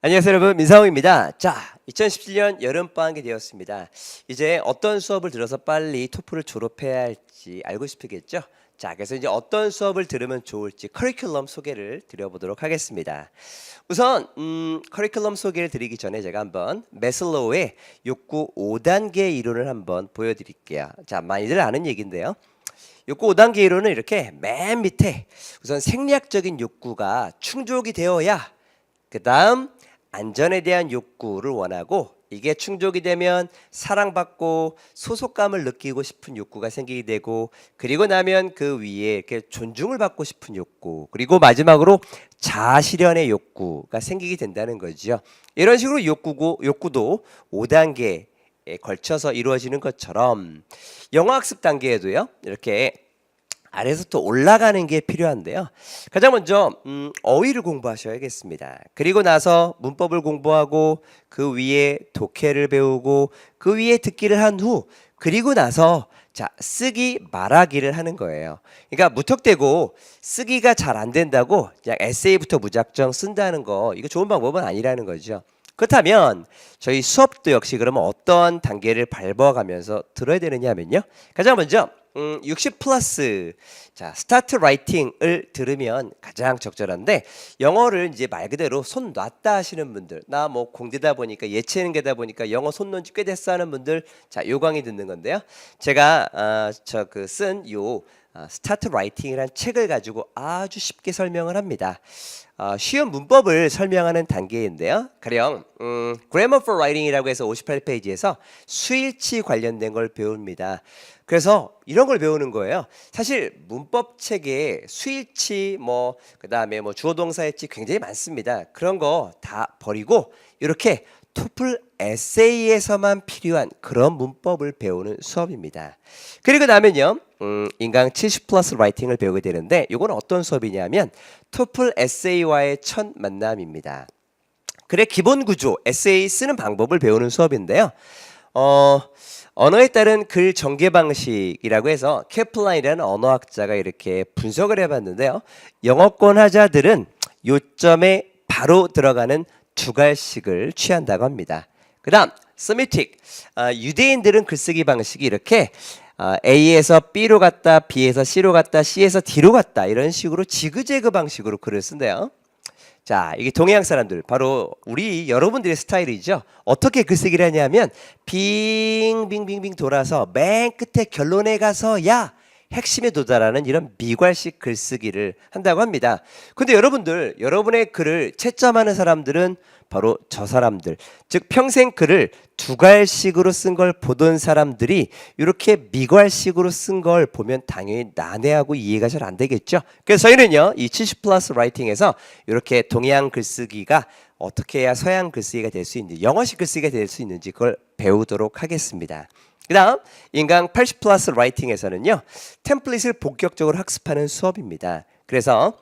안녕하세요 여러분, 민상홍입니다. 자, 2017년 여름방학이 되었습니다. 이제 어떤 수업을 들어서 빨리 토플을 졸업해야 할지 알고 싶으겠죠? 자, 그래서 이제 어떤 수업을 들으면 좋을지 커리큘럼 소개를 드려보도록 하겠습니다. 우선 커리큘럼 소개를 드리기 전에 제가 한번 매슬로우의 욕구 5단계 이론을 한번 보여드릴게요. 자, 많이들 아는 얘기인데요. 욕구 5단계 이론은 이렇게 맨 밑에 우선 생리학적인 욕구가 충족이 되어야 그 다음 안전에 대한 욕구를 원하고, 이게 충족이 되면 사랑받고 소속감을 느끼고 싶은 욕구가 생기게 되고, 그리고 나면 그 위에 이렇게 존중을 받고 싶은 욕구, 그리고 마지막으로 자아실현의 욕구가 생기게 된다는 거죠. 이런 식으로 욕구도 5단계에 걸쳐서 이루어지는 것처럼 영어학습 단계에도요, 이렇게 아래서부터 올라가는 게 필요한데요. 가장 먼저 어휘를 공부하셔야겠습니다. 그리고 나서 문법을 공부하고, 그 위에 독해를 배우고, 그 위에 듣기를 한 후, 그리고 나서 자, 쓰기 말하기를 하는 거예요. 그러니까 무턱대고 쓰기가 잘 안 된다고 그냥 에세이부터 무작정 쓴다는 거, 이거 좋은 방법은 아니라는 거죠. 그렇다면 저희 수업도 역시 그러면 어떤 단계를 밟아가면서 들어야 되느냐 하면요, 가장 먼저 60 플러스 자 스타트 라이팅을 들으면 가장 적절한데, 영어를 이제 말 그대로 손 놨다 하시는 분들, 나 뭐 공대다 보니까 예체능 계다 보니까 영어 손 놓은 지 꽤 됐어 하는 분들, 자, 요 강의 듣는 건데요. 제가 쓴 요 스타트 라이팅이라는 책을 가지고 아주 쉽게 설명을 합니다. 쉬운 문법을 설명하는 단계인데요. 가령 Grammar for Writing이라고 해서 58페이지에서 수일치 관련된 걸 배웁니다. 그래서 이런 걸 배우는 거예요. 사실 문법 책에 수일치 그다음에 주어 동사일치 굉장히 많습니다. 그런 거 다 버리고 이렇게 토플 에세이에서만 필요한 그런 문법을 배우는 수업입니다. 그리고 나면요, 인강 70 플러스 라이팅을 배우게 되는데, 이건 어떤 수업이냐면 토플 에세이와의 첫 만남입니다. 그래, 기본 구조, 에세이 쓰는 방법을 배우는 수업인데요. 언어에 따른 글 전개 방식이라고 해서 캐플라인이라는 언어학자가 이렇게 분석을 해봤는데요. 영어권 하자들은 요점에 바로 들어가는 두 갈식을 취한다고 합니다. 그 다음 서미틱, 유대인들은 글쓰기 방식이 이렇게 A에서 B로 갔다, B에서 C로 갔다, C에서 D로 갔다, 이런 식으로 지그재그 방식으로 글을 쓴대요. 자, 이게 동양 사람들, 바로 우리 여러분들의 스타일이죠. 어떻게 글쓰기를 하냐면 빙빙빙빙 돌아서 맨 끝에 결론에 가서야 핵심에 도달하는 이런 미괄식 글쓰기를 한다고 합니다. 근데 여러분들, 여러분의 글을 채점하는 사람들은 바로 저 사람들, 즉 평생 글을 두괄식으로 쓴 걸 보던 사람들이 이렇게 미괄식으로 쓴 걸 보면 당연히 난해하고 이해가 잘 안 되겠죠. 그래서 저희는요, 이 70 플러스 라이팅에서 이렇게 동양 글쓰기가 어떻게 해야 서양 글쓰기가 될 수 있는지, 영어식 글쓰기가 될 수 있는지 그걸 배우도록 하겠습니다. 그 다음 인강 80 플러스 라이팅에서는요, 템플릿을 본격적으로 학습하는 수업입니다. 그래서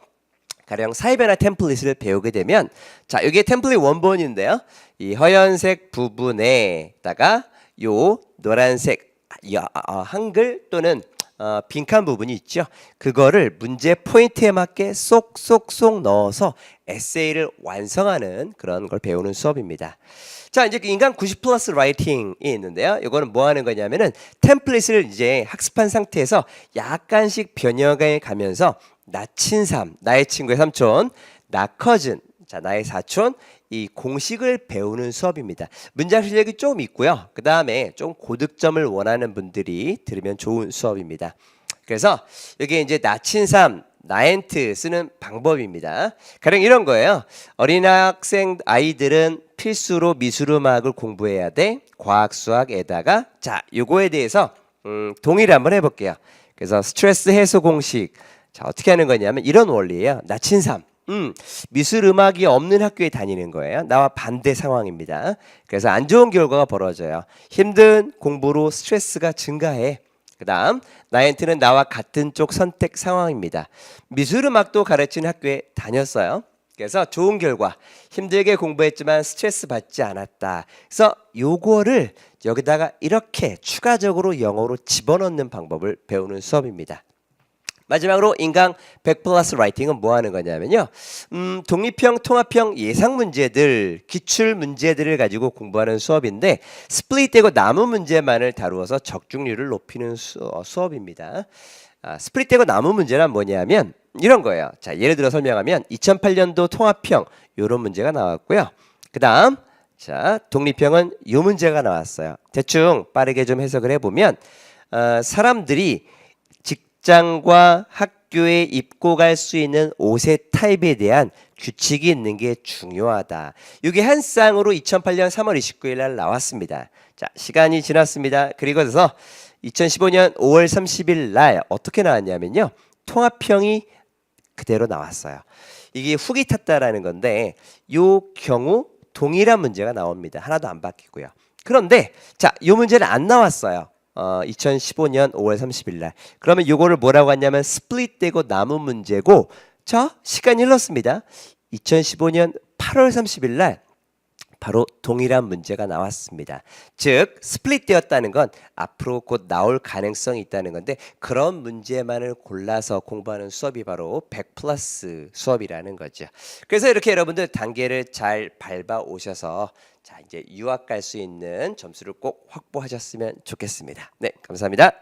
가령 사회변화 템플릿을 배우게 되면, 자, 이게 템플릿 원본인데요, 이 하얀색 부분에다가 요 노란색 한글 또는 빈칸 부분이 있죠. 그거를 문제 포인트에 맞게 쏙쏙쏙 넣어서 에세이를 완성하는 그런 걸 배우는 수업입니다. 자, 이제 인강 90 플러스 라이팅이 있는데요. 이거는 뭐 하는 거냐면은 템플릿을 이제 학습한 상태에서 약간씩 변형해 가면서 나 친삼, 나의 친구의 삼촌, 나 커즌, 자, 나의 사촌, 이 공식을 배우는 수업입니다. 문장 실력이 좀 있고요. 그 다음에 좀 고득점을 원하는 분들이 들으면 좋은 수업입니다. 그래서 여기 이제 나 친삼, 나엔트 쓰는 방법입니다. 가령 이런 거예요. 어린 학생 아이들은 필수로 미술음악을 공부해야 돼. 과학, 수학에다가, 자, 요거에 대해서 동의를 한번 해볼게요. 그래서 스트레스 해소 공식, 자, 어떻게 하는 거냐면 이런 원리예요. 나 친삼, 미술 음악이 없는 학교에 다니는 거예요. 나와 반대 상황입니다. 그래서 안 좋은 결과가 벌어져요. 힘든 공부로 스트레스가 증가해. 그 다음 나엔트는 나와 같은 쪽 선택 상황입니다. 미술 음악도 가르치는 학교에 다녔어요. 그래서 좋은 결과, 힘들게 공부했지만 스트레스 받지 않았다. 그래서 요거를 여기다가 이렇게 추가적으로 영어로 집어넣는 방법을 배우는 수업입니다. 마지막으로 인강 100 플러스 라이팅은 뭐 하는 거냐면요. 독립형, 통합형 예상 문제들, 기출 문제들을 가지고 공부하는 수업인데 스플릿되고 나무 문제만을 다루어서 적중률을 높이는 수업입니다. 스플릿되고 나무 문제란 뭐냐면 이런 거예요. 자, 예를 들어 설명하면 2008년도 통합형 요런 문제가 나왔고요. 그다음 자, 독립형은 요 문제가 나왔어요. 대충 빠르게 좀 해석을 해보면 사람들이 직장과 학교에 입고 갈 수 있는 옷의 타입에 대한 규칙이 있는 게 중요하다. 이게 한 쌍으로 2008년 3월 29일 날 나왔습니다. 자, 시간이 지났습니다. 그리고서 2015년 5월 30일 날 어떻게 나왔냐면요. 통합형이 그대로 나왔어요. 이게 훅이 탔다라는 건데 요 경우 동일한 문제가 나옵니다. 하나도 안 바뀌고요. 그런데 자, 이 문제는 안 나왔어요. 2015년 5월 30일 날. 그러면 요거를 뭐라고 하냐면 스플릿되고 나무 문제고 자, 시간이 흘렀습니다. 2015년 8월 30일 날 바로 동일한 문제가 나왔습니다. 즉 스플릿되었다는 건 앞으로 곧 나올 가능성이 있다는 건데 그런 문제만을 골라서 공부하는 수업이 바로 100 플러스 수업이라는 거죠. 그래서 이렇게 여러분들 단계를 잘 밟아 오셔서 자 이제 유학 갈 수 있는 점수를 꼭 확보하셨으면 좋겠습니다. 네, 감사합니다.